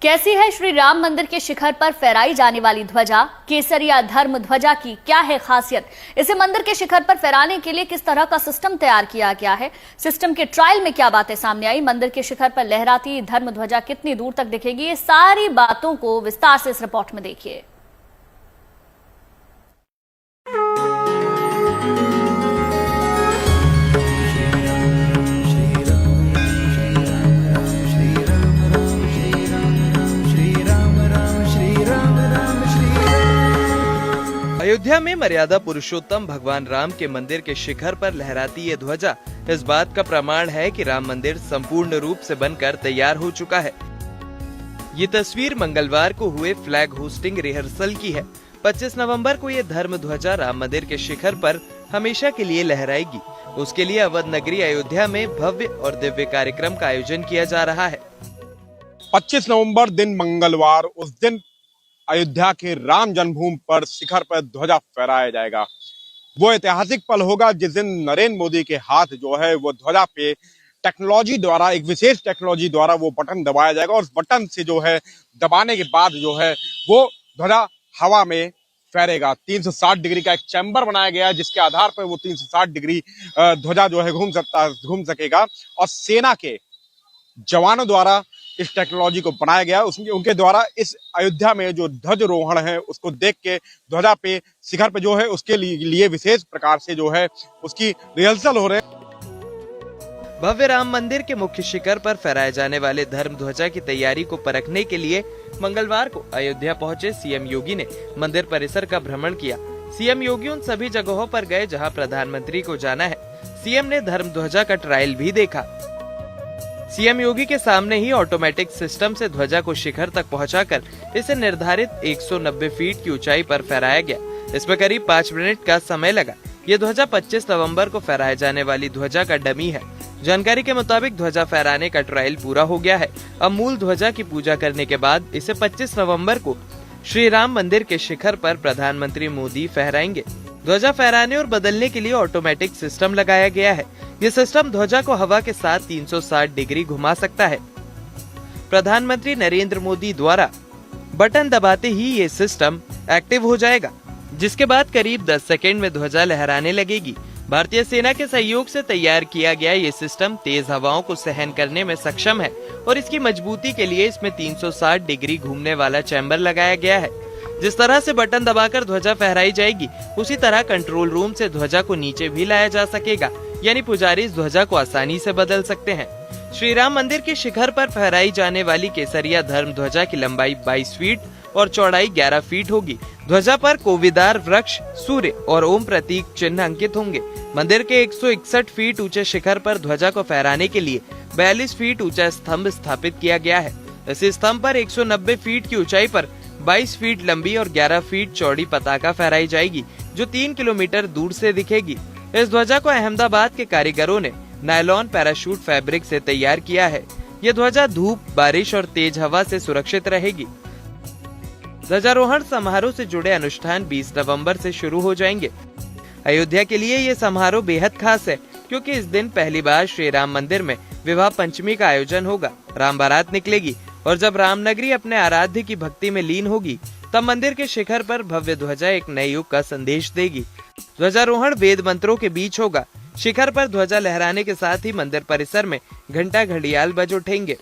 कैसी है श्री राम मंदिर के शिखर पर फहराई जाने वाली ध्वजा? केसरिया धर्म ध्वजा की क्या है खासियत? इसे मंदिर के शिखर पर फहराने के लिए किस तरह का सिस्टम तैयार किया गया है? सिस्टम के ट्रायल में क्या बातें सामने आई? मंदिर के शिखर पर लहराती धर्म ध्वजा कितनी दूर तक दिखेगी? ये सारी बातों को विस्तार से इस रिपोर्ट में देखिए। अयोध्या में मर्यादा पुरुषोत्तम भगवान राम के मंदिर के शिखर पर लहराती ये ध्वजा इस बात का प्रमाण है कि राम मंदिर संपूर्ण रूप से बनकर तैयार हो चुका है। ये तस्वीर मंगलवार को हुए फ्लैग होस्टिंग रिहर्सल की है। 25 नवंबर को ये धर्म ध्वजा राम मंदिर के शिखर पर हमेशा के लिए लहराएगी। उसके लिए अवध नगरी अयोध्या में भव्य और दिव्य कार्यक्रम का आयोजन किया जा रहा है। 25 नवंबर दिन मंगलवार, उस दिन अयोध्या के राम जन्मभूमि पर शिखर पर ध्वजा फहराया जाएगा। वो ऐतिहासिक पल होगा जिस दिन नरेंद्र मोदी के हाथ जो है वो ध्वजा पे टेक्नोलॉजी द्वारा, एक विशेष टेक्नोलॉजी द्वारा वो बटन दबाया जाएगा और उस बटन से जो है दबाने के बाद जो है वो ध्वजा हवा में फहरेगा। 360 डिग्री का एक चैम्बर बनाया गया है जिसके आधार पर वो 360 डिग्री ध्वजा जो है घूम सकेगा और सेना के जवानों द्वारा इस टेक्नोलॉजी को बनाया गया। उनके द्वारा इस अयोध्या में जो ध्वजारोहण है उसको देख के ध्वजा पे शिखर पे जो है उसके लिए विशेष प्रकार से जो है उसकी रिहर्सल हो रहे हैं। भव्य राम मंदिर के मुख्य शिखर पर फहराए जाने वाले धर्म ध्वजा की तैयारी को परखने के लिए मंगलवार को अयोध्या पहुंचे सीएम योगी ने मंदिर परिसर का भ्रमण किया। सीएम योगी उन सभी जगहों पर गए जहां प्रधानमंत्री को जाना है। सीएम ने धर्म ध्वजा का ट्रायल भी देखा। सीएम योगी के सामने ही ऑटोमेटिक सिस्टम से ध्वजा को शिखर तक पहुंचाकर इसे निर्धारित 190 फीट की ऊंचाई पर फहराया गया। इसमें करीब 5 मिनट का समय लगा। ये ध्वजा 25 नवंबर को फहराए जाने वाली ध्वजा का डमी है। जानकारी के मुताबिक ध्वजा फहराने का ट्रायल पूरा हो गया है। अब मूल ध्वजा की पूजा करने के बाद इसे 25 नवंबर को श्री राम मंदिर के शिखर पर प्रधानमंत्री मोदी फहराएंगे। ध्वजा फहराने और बदलने के लिए ऑटोमेटिक सिस्टम लगाया गया है। ये सिस्टम ध्वजा को हवा के साथ 360 डिग्री घुमा सकता है। प्रधानमंत्री नरेंद्र मोदी द्वारा बटन दबाते ही ये सिस्टम एक्टिव हो जाएगा, जिसके बाद करीब 10 सेकंड में ध्वजा लहराने लगेगी। भारतीय सेना के सहयोग से तैयार किया गया ये सिस्टम तेज हवाओं को सहन करने में सक्षम है और इसकी मजबूती के लिए इसमें 360 डिग्री घूमने वाला चैम्बर लगाया गया है। जिस तरह से बटन दबाकर ध्वजा फहराई जाएगी, उसी तरह कंट्रोल रूम से ध्वजा को नीचे भी लाया जा सकेगा, यानी पुजारी इस ध्वजा को आसानी से बदल सकते हैं। श्री राम मंदिर के शिखर पर फहराई जाने वाली केसरिया धर्म ध्वजा की लंबाई 22 फीट और चौड़ाई 11 फीट होगी। ध्वजा पर कोविदार वृक्ष, सूर्य और ओम प्रतीक चिन्ह अंकित होंगे। मंदिर के 161 फीट ऊंचे शिखर पर ध्वजा को फहराने के लिए 42 फीट ऊंचा स्तंभ स्थापित किया गया है। इस स्तंभ पर 190 फीट की ऊंचाई पर 22 फीट लंबी और 11 फीट चौड़ी पताका फहराई जाएगी, जो 3 किलोमीटर दूर से दिखेगी। इस ध्वजा को अहमदाबाद के कारीगरों ने नायलॉन पैराशूट फैब्रिक से तैयार किया है। ये ध्वजा धूप, बारिश और तेज हवा से सुरक्षित रहेगी। ध्वजारोहण समारोह से जुड़े अनुष्ठान 20 नवंबर से शुरू हो जाएंगे। अयोध्या के लिए ये समारोह बेहद खास है, क्योंकि इस दिन पहली बार श्री राम मंदिर में विवाह पंचमी का आयोजन होगा। राम बारात निकलेगी और जब रामनगरी अपने आराध्य की भक्ति में लीन होगी, तब मंदिर के शिखर पर भव्य ध्वजा एक नए युग का संदेश देगी। ध्वजारोहण वेद मंत्रों के बीच होगा। शिखर पर ध्वजा लहराने के साथ ही मंदिर परिसर में घंटा घड़ियाल बज उठेंगे।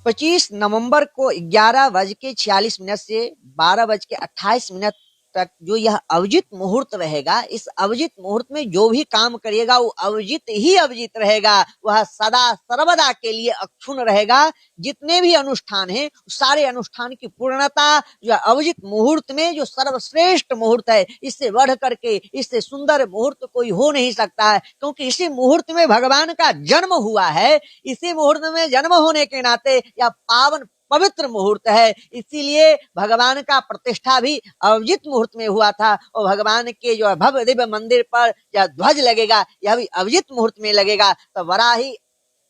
25 नवंबर को 11:46 से 12:28 तक जो यह अविजित मुहूर्त रहेगा, इस अविजित मुहूर्त में जो भी काम करिएगा वो अविजित ही अविजित रहेगा। वह सदा सर्वदा के लिए अक्षुण रहेगा। जितने भी अनुष्ठान हैं, सारे अनुष्ठान की पूर्णता जो अविजित मुहूर्त में जो सर्वश्रेष्ठ मुहूर्त है, इससे बढ़ करके, इससे सुंदर मुहूर्त कोई हो नहीं सकता है, क्योंकि इसी मुहूर्त में भगवान का जन्म हुआ है। इसी मुहूर्त में जन्म होने के नाते यह पावन पवित्र मुहूर्त है। इसीलिए भगवान का प्रतिष्ठा भी अविजित मुहूर्त में हुआ था और भगवान के जो भव्य दिव्य मंदिर पर यह ध्वज लगेगा, यह भी अविजित मुहूर्त में लगेगा। तो बड़ा ही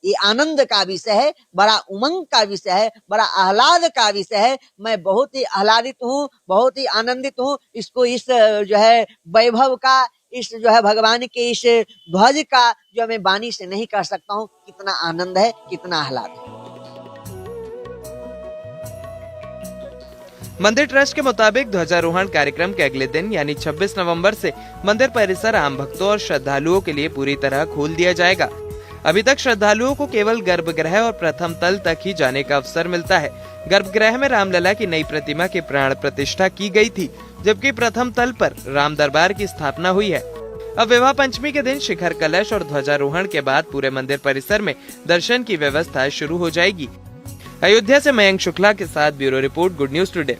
ये आनंद का विषय है, बड़ा उमंग का विषय है, बड़ा आह्लाद का विषय है। मैं बहुत ही आह्लादित हूँ, बहुत ही आनंदित हूँ। इसको इस जो है वैभव का, इस जो है भगवान के इस ध्वज का जो मैं वाणी से नहीं कर सकता हूँ, कितना आनंद है, कितना आह्लाद है। मंदिर ट्रस्ट के मुताबिक ध्वजारोहण कार्यक्रम के अगले दिन यानी 26 नवंबर से मंदिर परिसर आम भक्तों और श्रद्धालुओं के लिए पूरी तरह खोल दिया जाएगा। अभी तक श्रद्धालुओं को केवल गर्भगृह और प्रथम तल तक ही जाने का अवसर मिलता है। गर्भगृह में रामलला की नई प्रतिमा की प्राण प्रतिष्ठा की गई थी, जबकि प्रथम तल पर राम दरबार की स्थापना हुई है। अब विवाह पंचमी के दिन शिखर कलश और ध्वजारोहण के बाद पूरे मंदिर परिसर में दर्शन की व्यवस्था शुरू हो जाएगी। अयोध्या से मयंक शुक्ला के साथ bureau report, good news today.